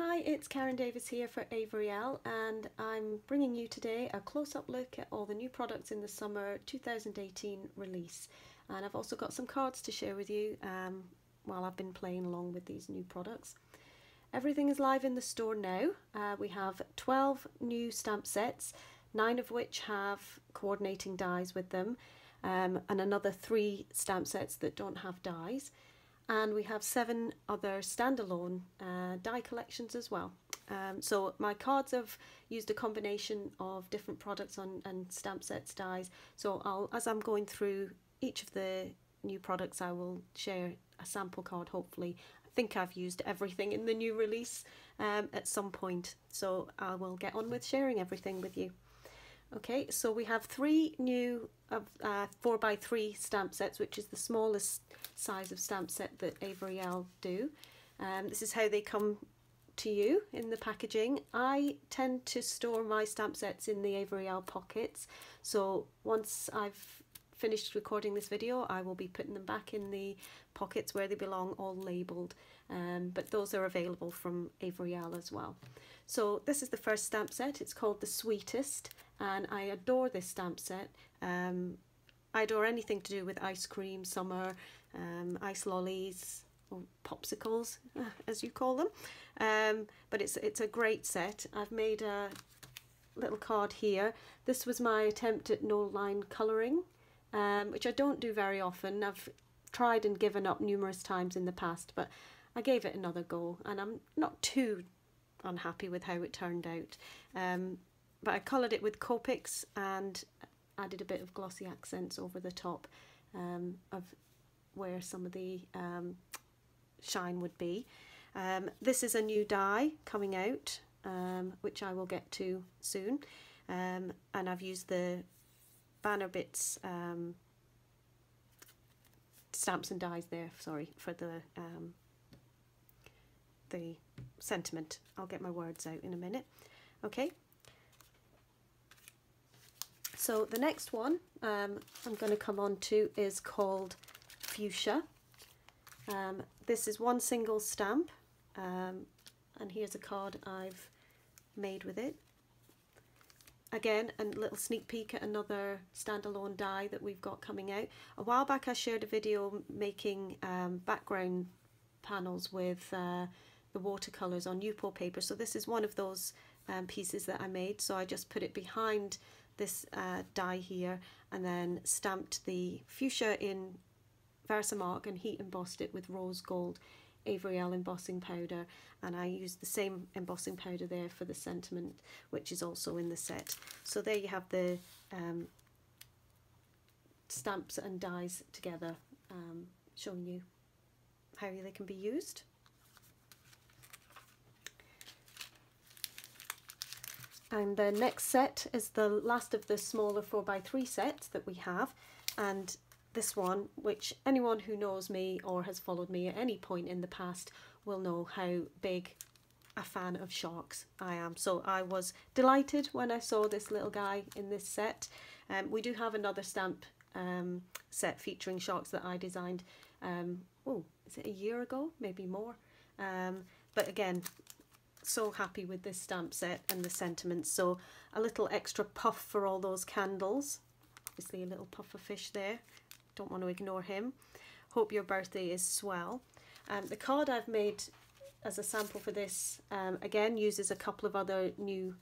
Hi, it's Caryn Davies here for Avery Elle, and I'm bringing you today a close-up look at all the new products in the summer 2018 release. And I've also got some cards to share with you while I've been playing along with these new products. Everything is live in the store now. We have 12 new stamp sets, 9 of which have coordinating dies with them, and another 3 stamp sets that don't have dies. And we have 7 other standalone die collections as well. So my cards have used a combination of different products and stamp sets dies. So as I'm going through each of the new products, I will share a sample card, hopefully. I think I've used everything in the new release at some point. So I will get on with sharing everything with you. Okay, so we have 3 new 4x3 stamp sets, which is the smallest size of stamp set that Avery Elle do. This is how they come to you in the packaging. I tend to store my stamp sets in the Avery Elle pockets, so once I've finished recording this video I will be putting them back in the pockets where they belong, all labelled, but those are available from Avery Elle as well. So this is the first stamp set. It's called the Sweetest, and I adore this stamp set. I adore anything to do with ice cream, summer, ice lollies, or popsicles as you call them, but it's a great set. I've made a little card here. This was my attempt at no line colouring, which I don't do very often. I've tried and given up numerous times in the past, but I gave it another go and I'm not too unhappy with how it turned out. But I coloured it with Copics and added a bit of glossy accents over the top of where some of the shine would be. This is a new die coming out, which I will get to soon, and I've used the Banner Bits stamps and dies there, sorry, for the sentiment. I'll get my words out in a minute. Okay. So the next one I'm going to come on to is called Fuchsia. This is one single stamp, and here's a card I've made with it. Again, a little sneak peek at another standalone die that we've got coming out. A while back I shared a video making background panels with the watercolours on Yupo paper, so this is one of those pieces that I made. So I just put it behind this die here and then stamped the fuchsia in Versamark and heat embossed it with rose gold Avery Elle embossing powder, and I used the same embossing powder there for the sentiment, which is also in the set. So there you have the stamps and dies together, showing you how they can be used. And the next set is the last of the smaller 4x3 sets that we have, and this one, which anyone who knows me or has followed me at any point in the past will know how big a fan of sharks I am. So I was delighted when I saw this little guy in this set. We do have another stamp set featuring sharks that I designed, oh, is it a year ago? Maybe more. But again, so happy with this stamp set and the sentiments. So a little extra puff for all those candles. Obviously a little puffer fish there. Don't want to ignore him. Hope your birthday is swell. The card I've made as a sample for this again uses a couple of other new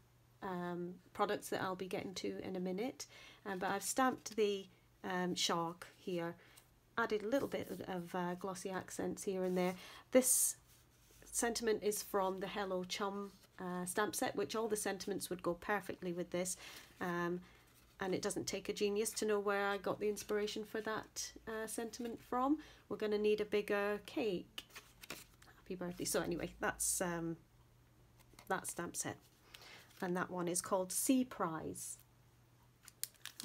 products that I'll be getting to in a minute, but I've stamped the shark here, added a little bit of glossy accents here and there. This sentiment is from the Hello Chum stamp set, which all the sentiments would go perfectly with this, and it doesn't take a genius to know where I got the inspiration for that sentiment from. We're going to need a bigger cake. Happy birthday. So anyway, that's that stamp set, and that one is called Sea Prize.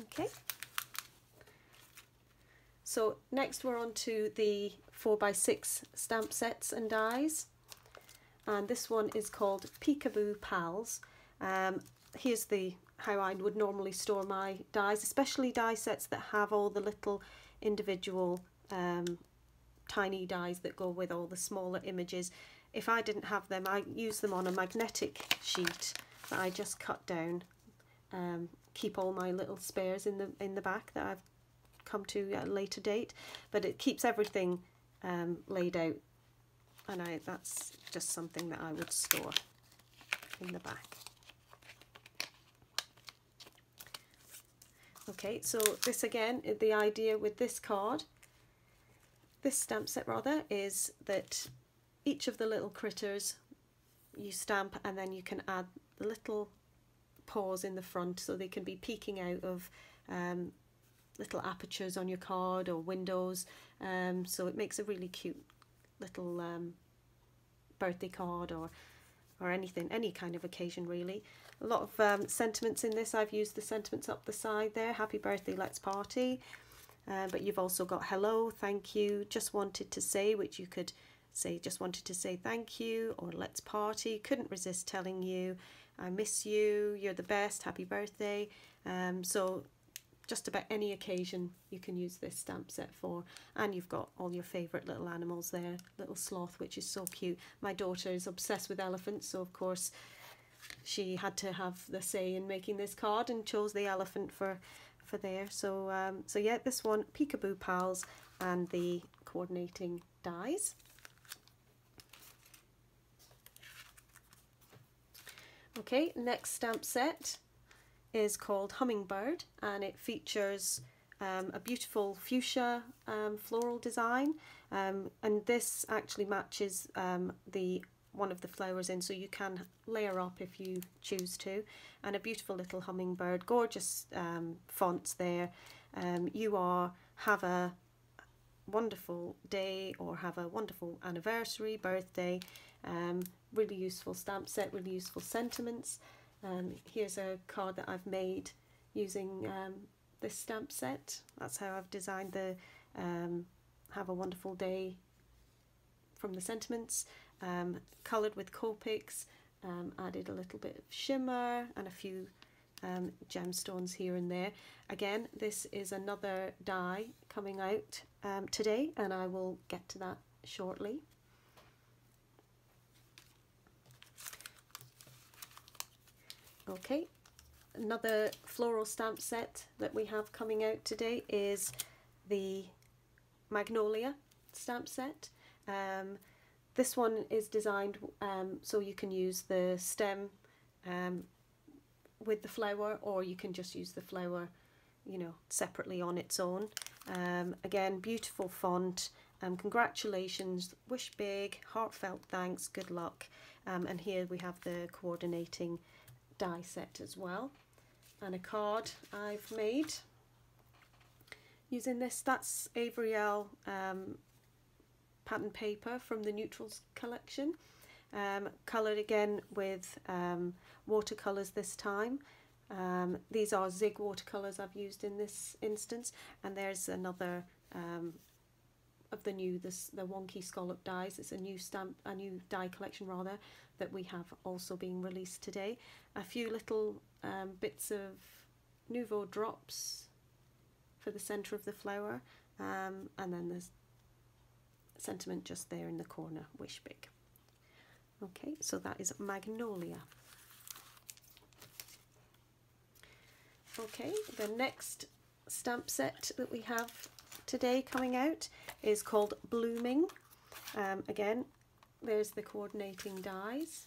Okay, so next we're on to the 4x6 stamp sets and dies, and this one is called Peekaboo Pals. Here's how I would normally store my dies, especially die sets that have all the little individual tiny dies that go with all the smaller images. if I didn't have them, I use them on a magnetic sheet that I just cut down. Keep all my little spares in the back that I've come to at a later date, but it keeps everything laid out, and that's just something that I would store in the back. Okay, so this again, the idea with this stamp set rather, is that each of the little critters you stamp, and then you can add the little paws in the front so they can be peeking out of little apertures on your card or windows, so it makes a really cute little birthday card or anything, any kind of occasion really. A lot of sentiments in this. I've used the sentiments up the side there: happy birthday, let's party, but you've also got hello, thank you, just wanted to say, which you could say just wanted to say thank you, or let's party, couldn't resist telling you, I miss you, you're the best, happy birthday. So just about any occasion you can use this stamp set for, and you've got all your favourite little animals there. Little sloth, which is so cute. My daughter is obsessed with elephants, so of course she had to have the say in making this card and chose the elephant for there. So so yeah, this one, Peekaboo Pals, and the coordinating dies. Okay, next stamp set is called Hummingbird, and it features a beautiful fuchsia floral design, and this actually matches one of the flowers in, so you can layer up if you choose to, and a beautiful little hummingbird, gorgeous fonts there. Have a wonderful day, or have a wonderful anniversary, birthday. Really useful stamp set, really useful sentiments. Here's a card that I've made using this stamp set. That's how I've designed the have a wonderful day from the sentiments, coloured with Copics, added a little bit of shimmer and a few gemstones here and there. Again, this is another die coming out today, and I will get to that shortly. Okay, another floral stamp set that we have coming out today is the Magnolia stamp set. This one is designed so you can use the stem with the flower, or you can just use the flower, you know, separately on its own. Again, beautiful font. Congratulations, wish big, heartfelt thanks, good luck. And here we have the coordinating die set as well, and a card I've made using this. That's Avery Elle pattern paper from the Neutrals collection, coloured again with watercolours this time. These are Zig watercolours I've used in this instance, and there's another of the Wonky Scalloped dies. It's a new die collection rather, that we have also being released today. A few little bits of Nouveau drops for the centre of the flower, and then there's sentiment just there in the corner, wish big. Okay, so that is Magnolia. Okay, the next stamp set that we have today coming out is called Blooming. Again, there's the coordinating dies,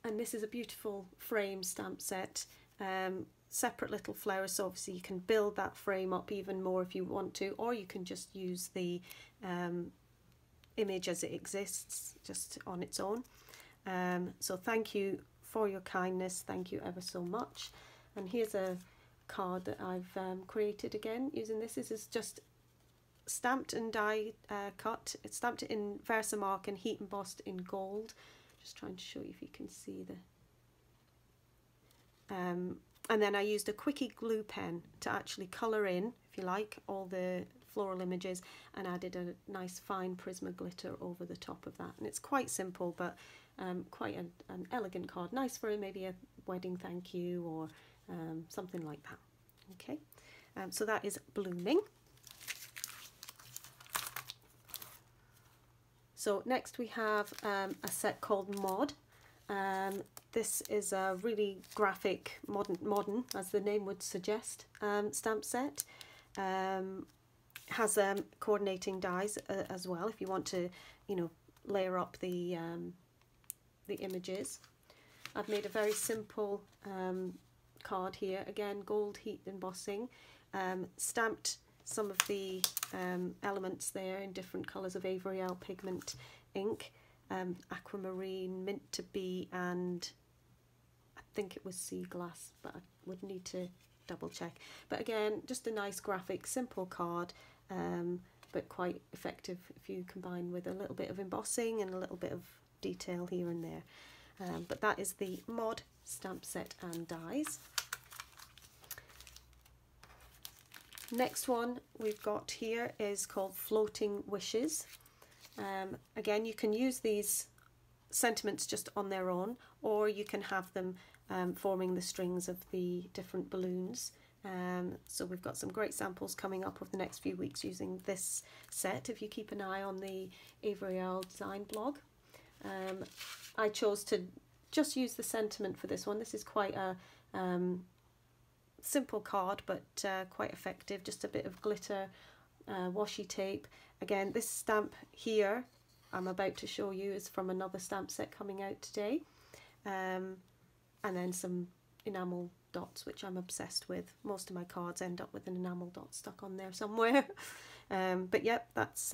and this is a beautiful frame stamp set, separate little flowers, so obviously you can build that frame up even more if you want to, or you can just use the image as it exists, just on its own. So thank you for your kindness, thank you ever so much. And here's a card that I've created again using this. This is just stamped and die cut. It's stamped in Versamark and heat embossed in gold. Just trying to show you if you can see the and then I used a quickie glue pen to actually colour in, if you like, all the floral images, and added a nice fine Prisma glitter over the top of that. And it's quite simple, but quite an elegant card, nice for maybe a wedding thank you or something like that. Okay, so that is Blooming. So next we have a set called Mod. This is a really graphic, modern, as the name would suggest, stamp set. Has coordinating dies as well if you want to, you know, layer up the images. I've made a very simple card here, again gold heat embossing, stamped some of the elements there in different colours of Avery Elle pigment ink, aquamarine, mint to be, and I think it was sea glass, but I would need to double check. But again, just a nice graphic, simple card, but quite effective if you combine with a little bit of embossing and a little bit of detail here and there. But that is the Mod stamp set and dies. Next one we've got here is called Floating Wishes. Again, you can use these sentiments just on their own, or you can have them forming the strings of the different balloons. So we've got some great samples coming up over the next few weeks using this set, if you keep an eye on the Avery Elle design blog. I chose to just use the sentiment for this one. This is quite a simple card, but quite effective. Just a bit of glitter, washi tape. Again, this stamp here I'm about to show you is from another stamp set coming out today. And then some enamel dots, which I'm obsessed with. Most of my cards end up with an enamel dot stuck on there somewhere. But yep, that's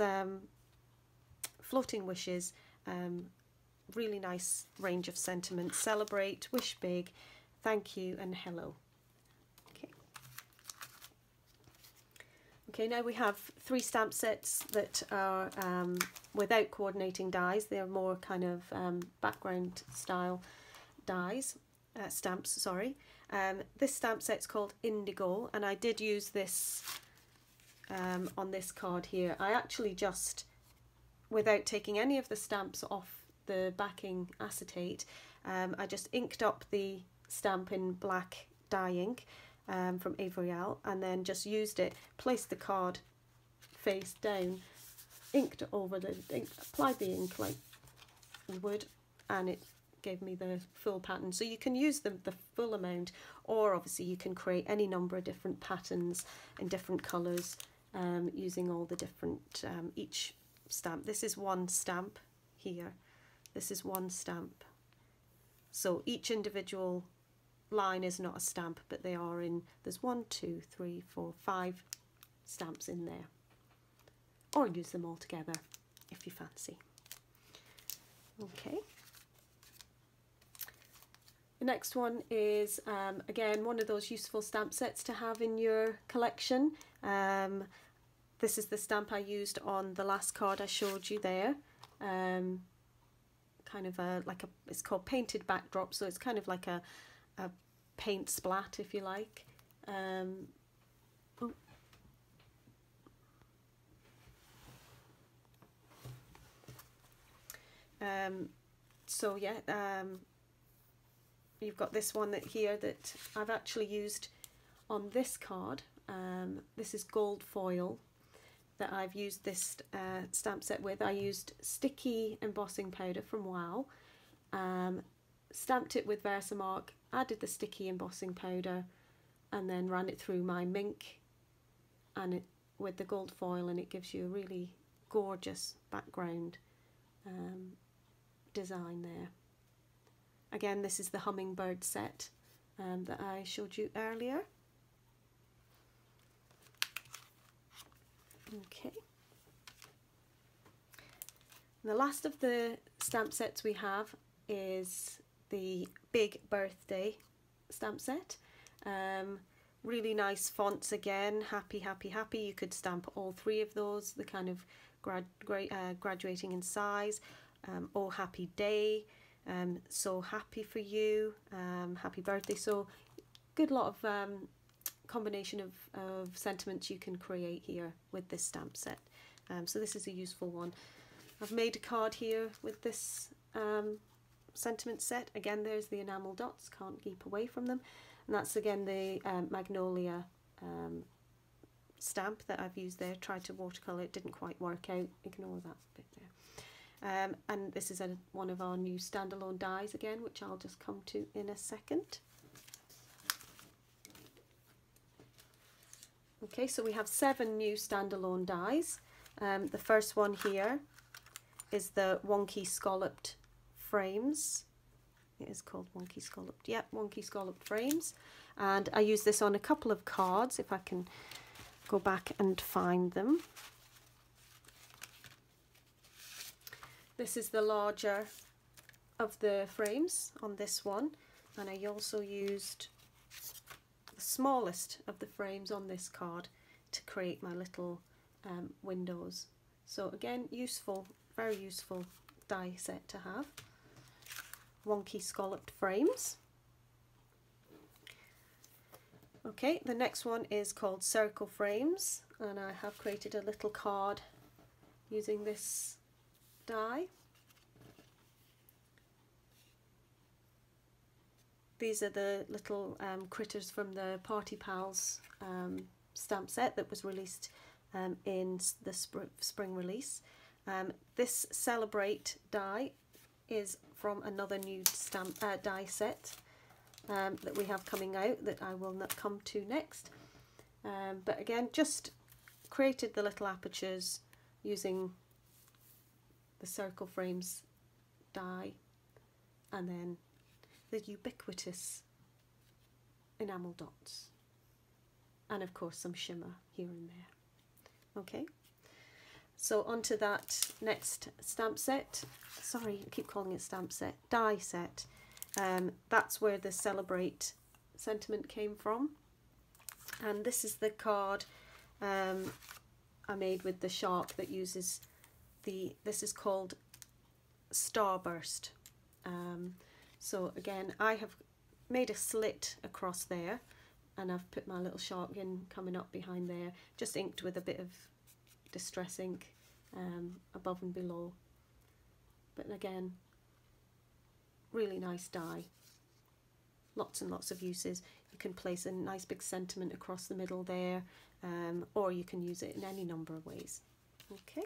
Floating Wishes. Really nice range of sentiments. Celebrate, wish big, thank you, and hello. Okay, now we have 3 stamp sets that are without coordinating dies. They're more kind of background style dies, stamps, sorry. This stamp set's called Indigo, and I did use this on this card here. I actually just, without taking any of the stamps off the backing acetate, I just inked up the stamp in black dye ink from Avery Elle, and then just used it, placed the card face down, inked over the ink, applied the ink like you would, and it gave me the full pattern. So you can use the full amount, or obviously you can create any number of different patterns in different colours using all the different, each stamp. This is one stamp here, this is one stamp. So each individual line is not a stamp, but they are in, there's 1, 2, 3, 4, 5 stamps in there. Or use them all together if you fancy. Okay. The next one is, again, one of those useful stamp sets to have in your collection. This is the stamp I used on the last card I showed you there. Kind of it's called Painted Backdrop, so it's kind of like a paint splat, if you like. So yeah, you've got this one here that I've actually used on this card. This is gold foil that I've used this stamp set with. I used sticky embossing powder from Wow, stamped it with Versamark, added the sticky embossing powder, and then ran it through my Mink and it with the gold foil, and it gives you a really gorgeous background design there. Again, this is the Hummingbird set that I showed you earlier. Okay. And the last of the stamp sets we have is the Big Birthday stamp set. Really nice fonts again, happy, happy, happy. You could stamp all 3 of those, the kind of graduating in size. Oh happy day, so happy for you, happy birthday. So good lot of combination of sentiments you can create here with this stamp set. So this is a useful one. I've made a card here with this sentiment set. Again, there's the enamel dots, can't keep away from them. And that's again the Magnolia stamp that I've used there. Tried to watercolour, it didn't quite work out, ignore that bit there. And this is one of our new standalone dies again, which I'll just come to in a second. Okay, so we have 7 new standalone dies. The first one here is the Wonky Scalloped frames. It is called Wonky Scalloped. Yep, Wonky Scalloped frames. And I use this on a couple of cards, if I can go back and find them. This is the larger of the frames on this one, and I also used the smallest of the frames on this card to create my little windows. So again, useful, very useful die set to have. Wonky Scalloped frames. Okay, the next one is called Circle Frames, and I have created a little card using this die. These are the little critters from the Party Pals stamp set that was released in the spring release. This Celebrate die is from another new stamp die set that we have coming out that I will not come to next. But again, just created the little apertures using the Circle Frames die, and then the ubiquitous enamel dots, and of course some shimmer here and there. Okay, so onto that next stamp set. Sorry, I keep calling it stamp set. Die set. That's where the Celebrate sentiment came from, and this is the card I made with the shark that uses this is called Starburst. So again, I have made a slit across there, and I've put my little shark in coming up behind there, just inked with a bit of distress ink above and below. But again, really nice die. Lots and lots of uses. You can place a nice big sentiment across the middle there, or you can use it in any number of ways. Okay.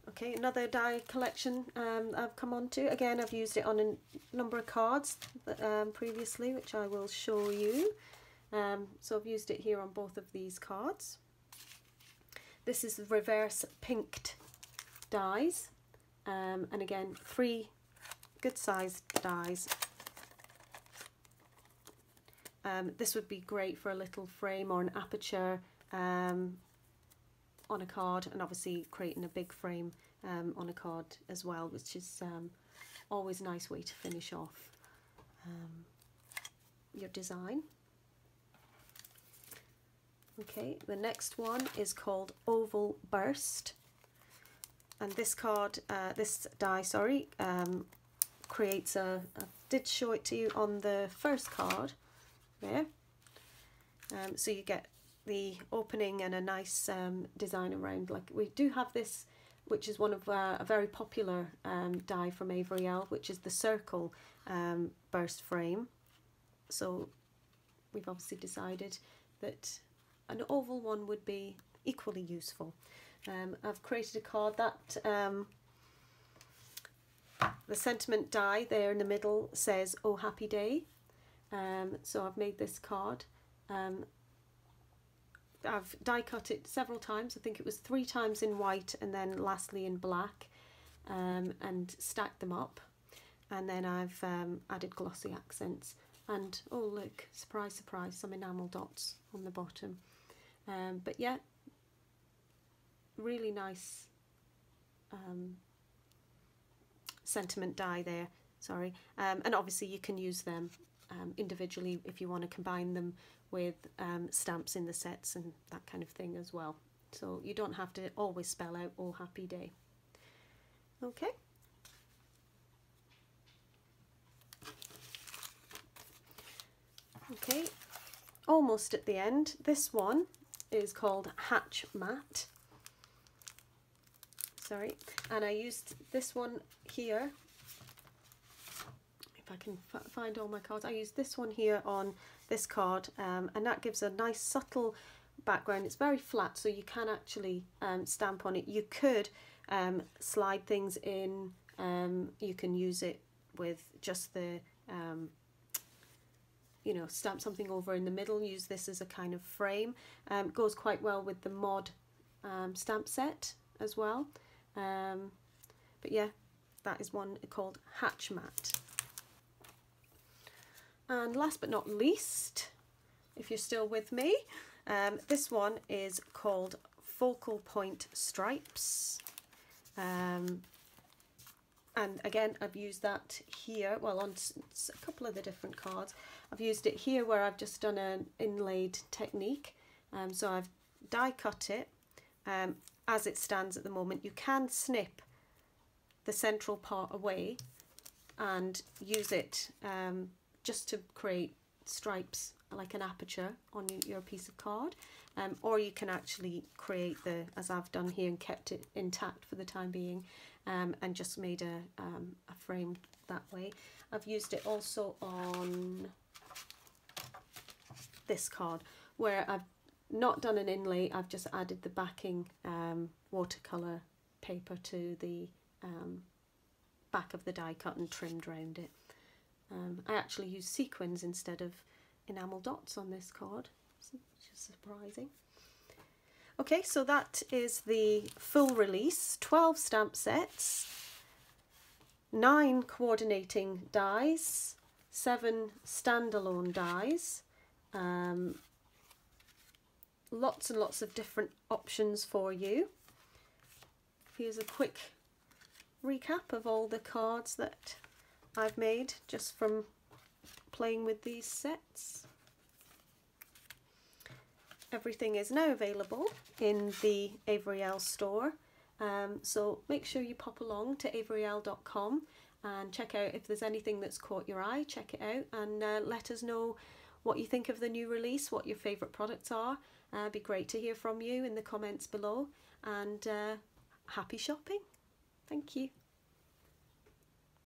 Okay, another die collection I've come on to. Again, I've used it on a number of cards previously, which I will show you. So I've used it here on both of these cards. This is reverse pinked dies, and again, 3 good sized dies. This would be great for a little frame or an aperture on a card, and obviously creating a big frame on a card as well, which is always a nice way to finish off your design. Okay, the next one is called Oval Burst, and this card, this die, sorry, creates I did show it to you on the first card there. So you get the opening and a nice design around. Like we do have this, which is one of a very popular die from Avery Elle, which is the Circle Burst frame. So we've obviously decided that an oval one would be equally useful. I've created a card that the sentiment die there in the middle says "Oh Happy Day." So I've made this card. I've die cut it several times. I think it was 3 times in white and then lastly in black, and stacked them up, and then I've added glossy accents, and oh look, surprise surprise, some enamel dots on the bottom. But yeah, really nice sentiment die there, sorry, and obviously you can use them individually if you want to combine them with stamps in the sets and that kind of thing as well. So you don't have to always spell out "Oh Happy Day." Okay. Okay, almost at the end. This one is called Hatch Mat. Sorry, and I used this one here. If I can find all my cards, I used this one here on this card, and that gives a nice subtle background. It's very flat, so you can actually stamp on it. You could slide things in. You can use it with just the you know, stamp something over in the middle, use this as a kind of frame. Goes quite well with the mod stamp set as well. But yeah, that is one called Hatch Mat. And last but not least, if you're still with me, this one is called Focal Point Stripes. And again, I've used that here, well, on a couple of the different cards. I've used it here where I've just done an inlaid technique. So I've die cut it as it stands at the moment. You can snip the central part away and use it just to create stripes like an aperture on your piece of card. Or you can actually create the, as I've done here, and kept it intact for the time being, and just made a frame that way. I've used it also on this card where I've not done an inlay, I've just added the backing watercolour paper to the back of the die cut and trimmed around it. I actually use sequins instead of enamel dots on this card, which is surprising. Okay, so that is the full release, 12 stamp sets, 9 coordinating dies, 7 standalone dies, lots and lots of different options for you. Here's a quick recap of all the cards that I've made just from playing with these sets. Everything is now available in the Avery Elle store, so make sure you pop along to averyelle.com and check out if there's anything that's caught your eye. Check it out and let us know what you think of the new release, what your favourite products are. It'd be great to hear from you in the comments below, and happy shopping. Thank you.